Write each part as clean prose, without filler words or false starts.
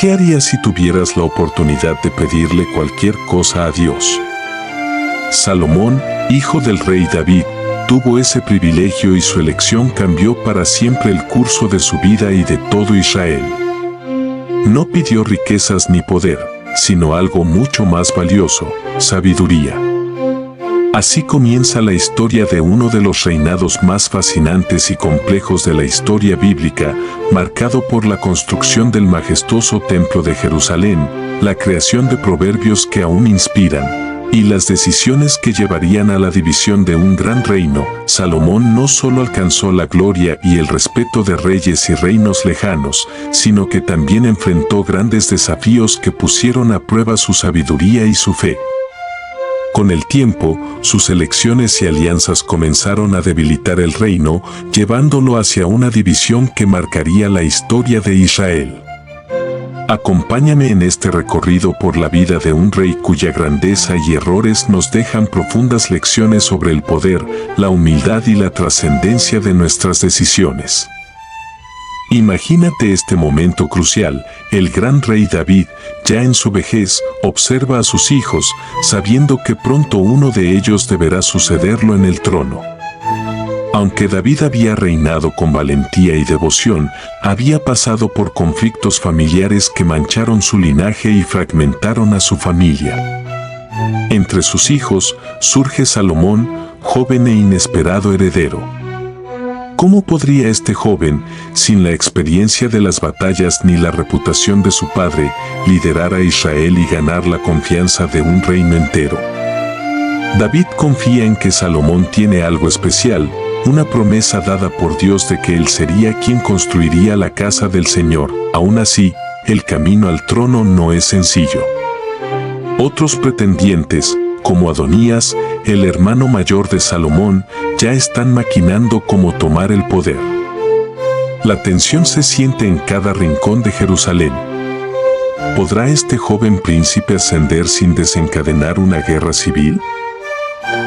¿Qué harías si tuvieras la oportunidad de pedirle cualquier cosa a Dios? Salomón, hijo del rey David, tuvo ese privilegio y su elección cambió para siempre el curso de su vida y de todo Israel. No pidió riquezas ni poder, sino algo mucho más valioso, sabiduría. Así comienza la historia de uno de los reinados más fascinantes y complejos de la historia bíblica, marcado por la construcción del majestuoso Templo de Jerusalén, la creación de proverbios que aún inspiran, y las decisiones que llevarían a la división de un gran reino. Salomón no solo alcanzó la gloria y el respeto de reyes y reinos lejanos, sino que también enfrentó grandes desafíos que pusieron a prueba su sabiduría y su fe. Con el tiempo, sus elecciones y alianzas comenzaron a debilitar el reino, llevándolo hacia una división que marcaría la historia de Israel. Acompáñame en este recorrido por la vida de un rey cuya grandeza y errores nos dejan profundas lecciones sobre el poder, la humildad y la trascendencia de nuestras decisiones. Imagínate este momento crucial. El gran rey David, ya en su vejez, observa a sus hijos, sabiendo que pronto uno de ellos deberá sucederlo en el trono. Aunque David había reinado con valentía y devoción, había pasado por conflictos familiares que mancharon su linaje y fragmentaron a su familia. Entre sus hijos surge Salomón, joven e inesperado heredero. ¿Cómo podría este joven, sin la experiencia de las batallas ni la reputación de su padre, liderar a Israel y ganar la confianza de un reino entero? David confía en que Salomón tiene algo especial, una promesa dada por Dios de que él sería quien construiría la casa del Señor. Aún así, el camino al trono no es sencillo. Otros pretendientes, como Adonías, el hermano mayor de Salomón, ya están maquinando cómo tomar el poder. La tensión se siente en cada rincón de Jerusalén. ¿Podrá este joven príncipe ascender sin desencadenar una guerra civil?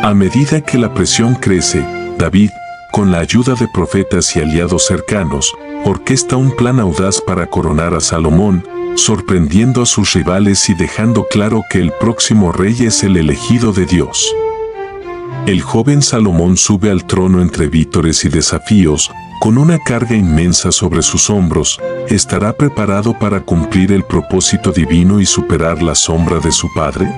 A medida que la presión crece, David, con la ayuda de profetas y aliados cercanos, orquesta un plan audaz para coronar a Salomón, sorprendiendo a sus rivales y dejando claro que el próximo rey es el elegido de Dios. El joven Salomón sube al trono entre vítores y desafíos, con una carga inmensa sobre sus hombros. ¿Estará preparado para cumplir el propósito divino y superar la sombra de su padre?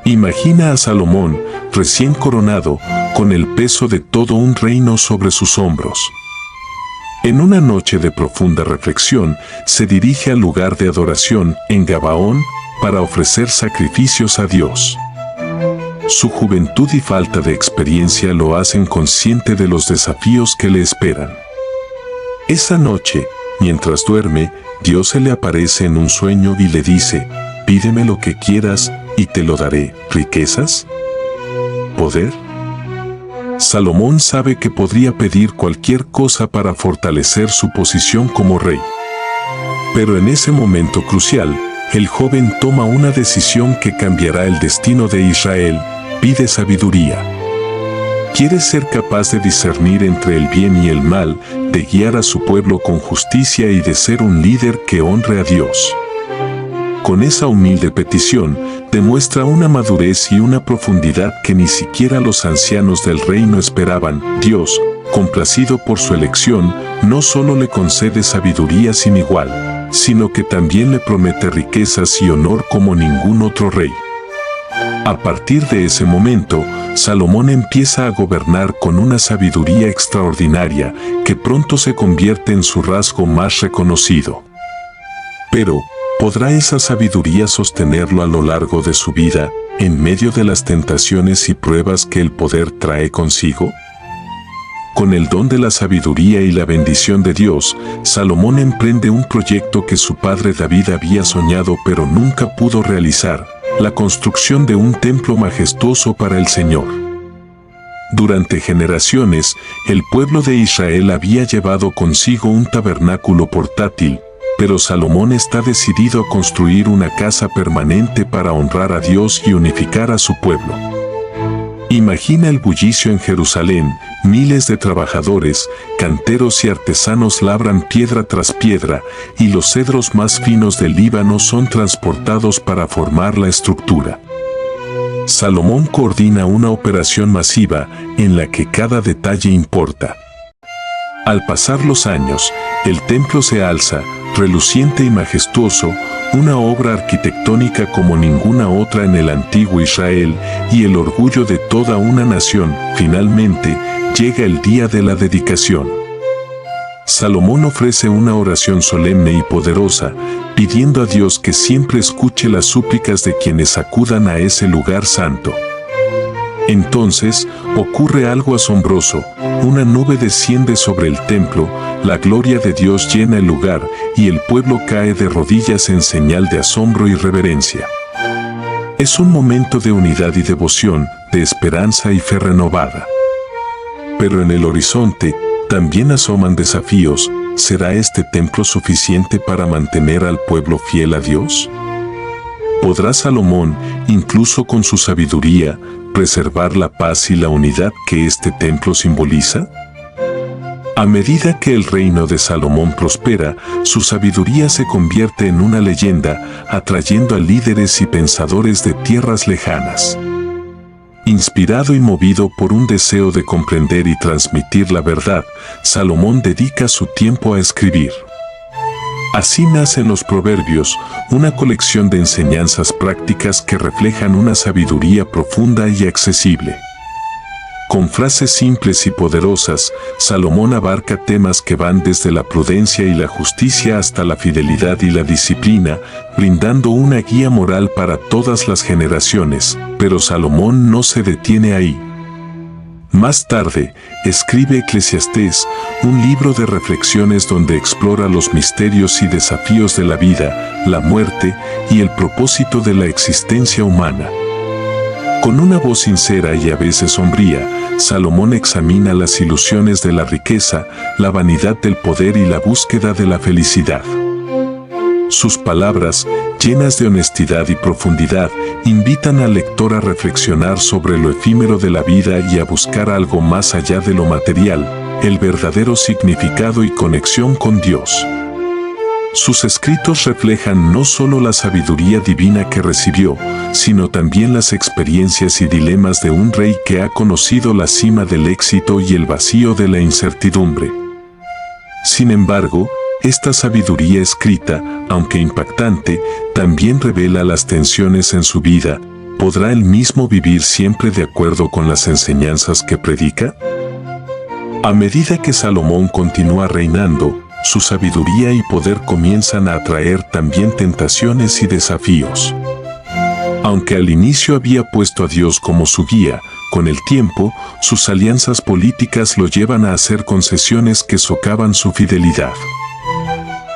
Imagina a Salomón, recién coronado, con el peso de todo un reino sobre sus hombros. En una noche de profunda reflexión, se dirige al lugar de adoración, en Gabaón, para ofrecer sacrificios a Dios. Su juventud y falta de experiencia lo hacen consciente de los desafíos que le esperan. Esa noche, mientras duerme, Dios se le aparece en un sueño y le dice: «Pídeme lo que quieras y te lo daré». ¿Riquezas? ¿Poder? Salomón sabe que podría pedir cualquier cosa para fortalecer su posición como rey. Pero en ese momento crucial, el joven toma una decisión que cambiará el destino de Israel. Pide sabiduría. Quiere ser capaz de discernir entre el bien y el mal, de guiar a su pueblo con justicia y de ser un líder que honre a Dios. Con esa humilde petición, demuestra una madurez y una profundidad que ni siquiera los ancianos del reino esperaban. Dios, complacido por su elección, no solo le concede sabiduría sin igual, sino que también le promete riquezas y honor como ningún otro rey. A partir de ese momento, Salomón empieza a gobernar con una sabiduría extraordinaria que pronto se convierte en su rasgo más reconocido. Pero, ¿podrá esa sabiduría sostenerlo a lo largo de su vida, en medio de las tentaciones y pruebas que el poder trae consigo? Con el don de la sabiduría y la bendición de Dios, Salomón emprende un proyecto que su padre David había soñado pero nunca pudo realizar: la construcción de un templo majestuoso para el Señor. Durante generaciones, el pueblo de Israel había llevado consigo un tabernáculo portátil, pero Salomón está decidido a construir una casa permanente para honrar a Dios y unificar a su pueblo. Imagina el bullicio en Jerusalén, miles de trabajadores, canteros y artesanos labran piedra tras piedra, y los cedros más finos del Líbano son transportados para formar la estructura. Salomón coordina una operación masiva en la que cada detalle importa. Al pasar los años, el templo se alza, reluciente y majestuoso, una obra arquitectónica como ninguna otra en el antiguo Israel y el orgullo de toda una nación. Finalmente, llega el día de la dedicación. Salomón ofrece una oración solemne y poderosa, pidiendo a Dios que siempre escuche las súplicas de quienes acudan a ese lugar santo. Entonces, ocurre algo asombroso, una nube desciende sobre el templo, la gloria de Dios llena el lugar, y el pueblo cae de rodillas en señal de asombro y reverencia. Es un momento de unidad y devoción, de esperanza y fe renovada. Pero en el horizonte, también asoman desafíos. ¿Será este templo suficiente para mantener al pueblo fiel a Dios? ¿Podrá Salomón, incluso con su sabiduría, preservar la paz y la unidad que este templo simboliza? A medida que el reino de Salomón prospera, su sabiduría se convierte en una leyenda, atrayendo a líderes y pensadores de tierras lejanas. Inspirado y movido por un deseo de comprender y transmitir la verdad, Salomón dedica su tiempo a escribir. Así nacen los Proverbios, una colección de enseñanzas prácticas que reflejan una sabiduría profunda y accesible. Con frases simples y poderosas, Salomón abarca temas que van desde la prudencia y la justicia hasta la fidelidad y la disciplina, brindando una guía moral para todas las generaciones. Pero Salomón no se detiene ahí. Más tarde, escribe Eclesiastés, un libro de reflexiones donde explora los misterios y desafíos de la vida, la muerte y el propósito de la existencia humana. Con una voz sincera y a veces sombría, Salomón examina las ilusiones de la riqueza, la vanidad del poder y la búsqueda de la felicidad. Sus palabras, llenas de honestidad y profundidad, invitan al lector a reflexionar sobre lo efímero de la vida y a buscar algo más allá de lo material, el verdadero significado y conexión con Dios. Sus escritos reflejan no solo la sabiduría divina que recibió, sino también las experiencias y dilemas de un rey que ha conocido la cima del éxito y el vacío de la incertidumbre. Sin embargo, esta sabiduría escrita, aunque impactante, también revela las tensiones en su vida. ¿Podrá él mismo vivir siempre de acuerdo con las enseñanzas que predica? A medida que Salomón continúa reinando, su sabiduría y poder comienzan a atraer también tentaciones y desafíos. Aunque al inicio había puesto a Dios como su guía, con el tiempo, sus alianzas políticas lo llevan a hacer concesiones que socavan su fidelidad.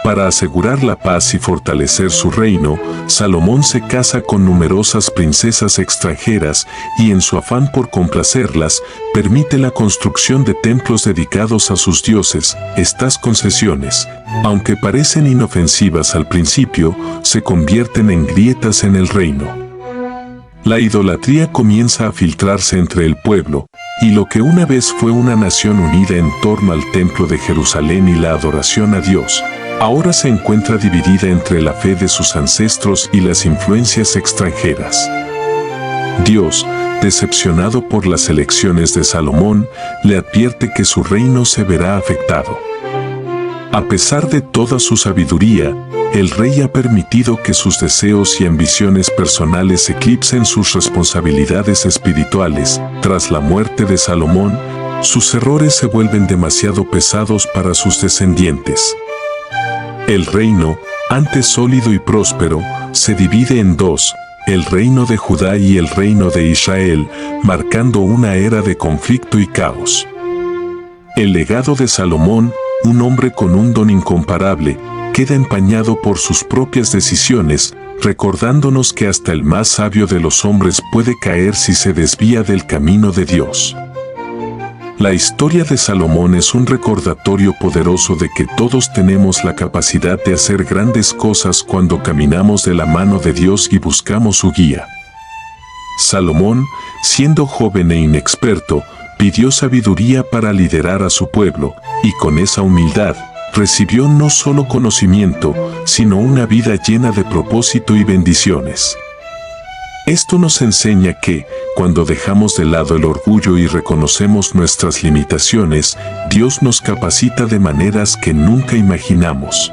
Para asegurar la paz y fortalecer su reino, Salomón se casa con numerosas princesas extranjeras y en su afán por complacerlas, permite la construcción de templos dedicados a sus dioses. Estas concesiones, aunque parecen inofensivas al principio, se convierten en grietas en el reino. La idolatría comienza a filtrarse entre el pueblo, y lo que una vez fue una nación unida en torno al templo de Jerusalén y la adoración a Dios, ahora se encuentra dividida entre la fe de sus ancestros y las influencias extranjeras. Dios, decepcionado por las elecciones de Salomón, le advierte que su reino se verá afectado. A pesar de toda su sabiduría, el rey ha permitido que sus deseos y ambiciones personales eclipsen sus responsabilidades espirituales. Tras la muerte de Salomón, sus errores se vuelven demasiado pesados para sus descendientes. El reino, antes sólido y próspero, se divide en dos, el reino de Judá y el reino de Israel, marcando una era de conflicto y caos. El legado de Salomón, un hombre con un don incomparable, queda empañado por sus propias decisiones, recordándonos que hasta el más sabio de los hombres puede caer si se desvía del camino de Dios. La historia de Salomón es un recordatorio poderoso de que todos tenemos la capacidad de hacer grandes cosas cuando caminamos de la mano de Dios y buscamos su guía. Salomón, siendo joven e inexperto, pidió sabiduría para liderar a su pueblo, y con esa humildad, recibió no solo conocimiento, sino una vida llena de propósito y bendiciones. Esto nos enseña que, cuando dejamos de lado el orgullo y reconocemos nuestras limitaciones, Dios nos capacita de maneras que nunca imaginamos.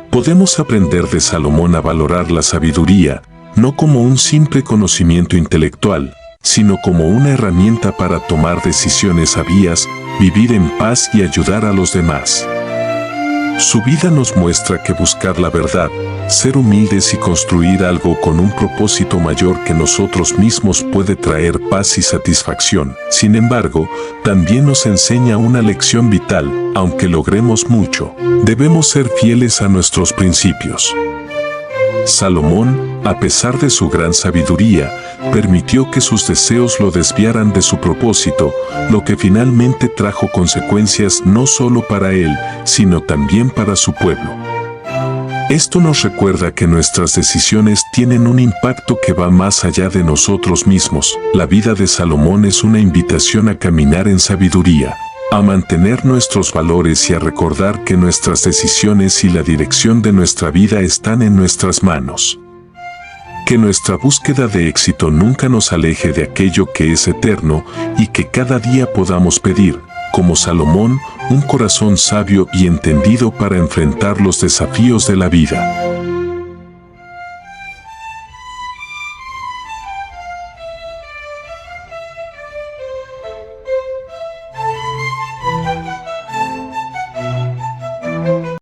Podemos aprender de Salomón a valorar la sabiduría, no como un simple conocimiento intelectual, sino como una herramienta para tomar decisiones sabias, vivir en paz y ayudar a los demás. Su vida nos muestra que buscar la verdad, ser humildes y construir algo con un propósito mayor que nosotros mismos puede traer paz y satisfacción. Sin embargo, también nos enseña una lección vital: aunque logremos mucho, debemos ser fieles a nuestros principios. Salomón, a pesar de su gran sabiduría, permitió que sus deseos lo desviaran de su propósito, lo que finalmente trajo consecuencias no solo para él, sino también para su pueblo. Esto nos recuerda que nuestras decisiones tienen un impacto que va más allá de nosotros mismos. La vida de Salomón es una invitación a caminar en sabiduría, a mantener nuestros valores y a recordar que nuestras decisiones y la dirección de nuestra vida están en nuestras manos. Que nuestra búsqueda de éxito nunca nos aleje de aquello que es eterno y que cada día podamos pedir, como Salomón, un corazón sabio y entendido para enfrentar los desafíos de la vida.